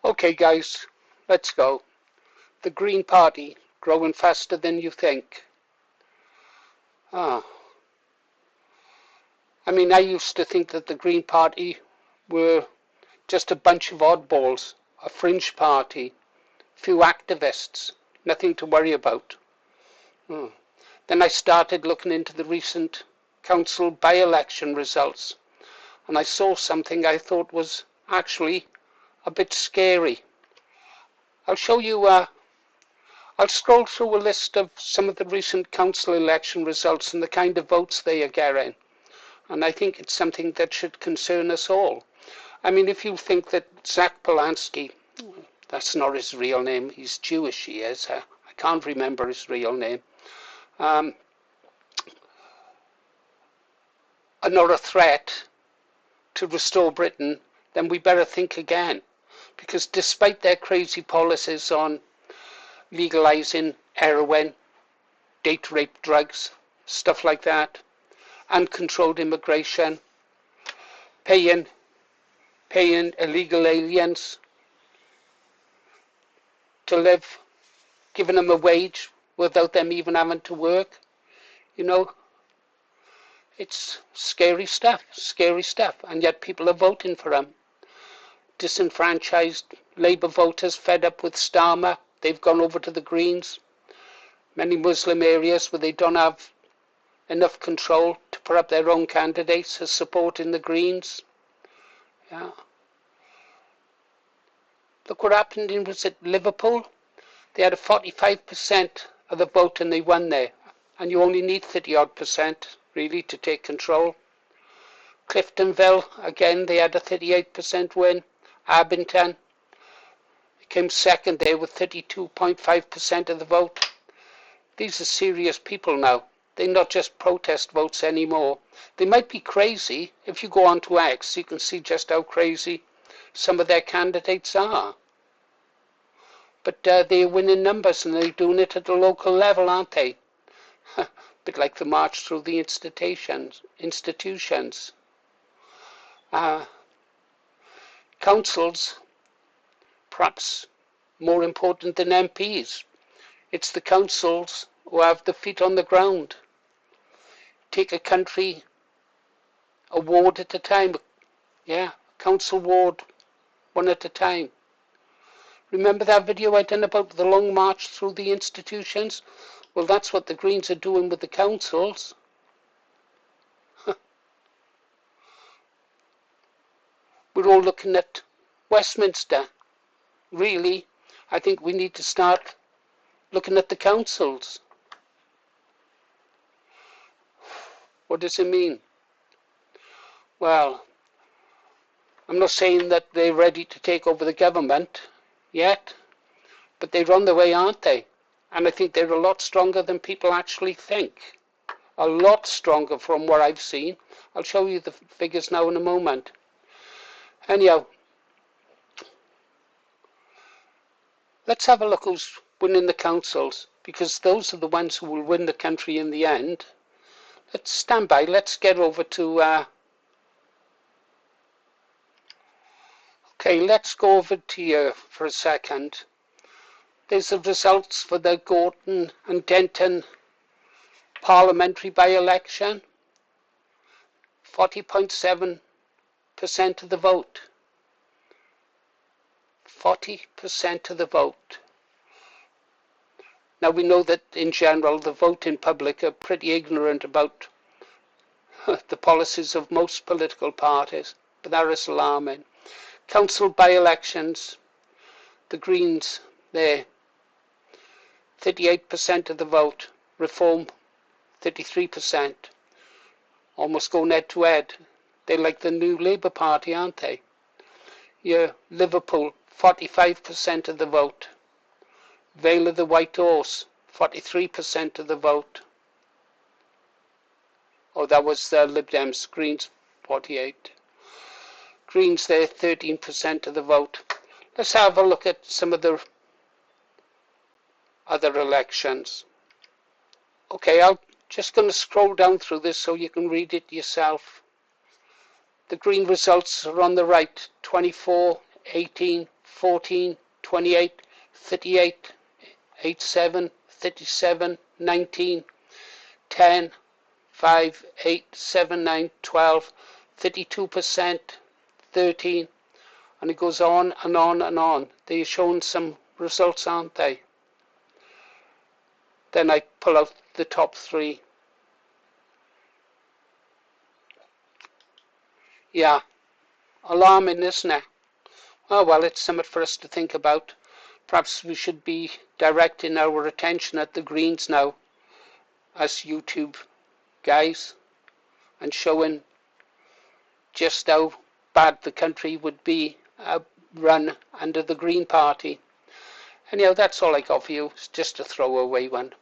Okay, guys, let's go. The Green Party growing faster than you think. Ah, I used to think that the Green Party were just a bunch of oddballs, a fringe party, few activists, nothing to worry about. Then I started looking into the recent council by-election results, and I saw something I thought was actually a bit scary. I'll show you, I'll scroll through a list of some of the recent council election results and the kind of votes they are getting. And I think it's something that should concern us all. If you think that Zach Polanski, that's not his real name, he's Jewish, he is. I can't remember his real name. Are not a threat to restore Britain, then we better think again. Because despite their crazy policies on legalizing heroin, date rape drugs, stuff like that, uncontrolled immigration, paying illegal aliens to live, giving them a wage without them even having to work. It's scary stuff, and yet people are voting for them. Disenfranchised Labour voters fed up with Starmer, they've gone over to the Greens. Many Muslim areas where they don't have enough control to put up their own candidates are supporting the Greens. Yeah. Look what happened in, was it Liverpool? They had a 45% of the vote and they won there. And you only need 30-odd% really to take control. Cliftonville, again, they had a 38% win. Abington came second there with 32.5% of the vote. These are serious people now. They're not just protest votes anymore. They might be crazy. If you go on to X, you can see just how crazy some of their candidates are. But they're winning numbers and they're doing it at the local level, aren't they? A bit like the march through the institutions. Councils, perhaps more important than MPs. It's the councils who have the feet on the ground. Take a country, a ward at a time. Yeah, council ward, one at a time. Remember that video I done about the long march through the institutions? Well, that's what the Greens are doing with the councils. We're all looking at Westminster. Really, I think we need to start looking at the councils. What does it mean? Well, I'm not saying that they're ready to take over the government yet, but they're on their way, aren't they? And I think they're a lot stronger than people actually think. A lot stronger from what I've seen. I'll show you the figures now in a moment. Anyhow, let's have a look who's winning the councils, because those are the ones who will win the country in the end. Let's stand by. Let's get over to... Okay, let's go over to here for a second. There's the results for the Gorton and Denton parliamentary by-election. 40.7% of the vote. 40% of the vote. Now we know that in general the voting public are pretty ignorant about the policies of most political parties, but that is alarming. Council by-elections, the Greens there, 38% of the vote. Reform, 33%. Almost going head to head. They're like the new Labour Party, aren't they? Yeah, Liverpool, 45% of the vote. Vale of the White Horse, 43% of the vote. Oh, that was the Lib Dems. Greens, 48. Greens there, 13% of the vote. Let's have a look at some of the other elections. Okay, I'm just going to scroll down through this so you can read it yourself. The Green results are on the right, 24, 18, 14, 28, 38, 87, 37, 19, 10, 5, 8, 7, 9, 12, 32%, 13, and it goes on and on and on. They're showing some results, aren't they? Then I pull out the top three. Yeah, alarming, isn't it? Oh well, it's something for us to think about. Perhaps we should be directing our attention at the Greens now, as YouTube guys, and showing just how bad the country would be run under the Green Party. Anyhow, that's all I got for you. It's just a throwaway one.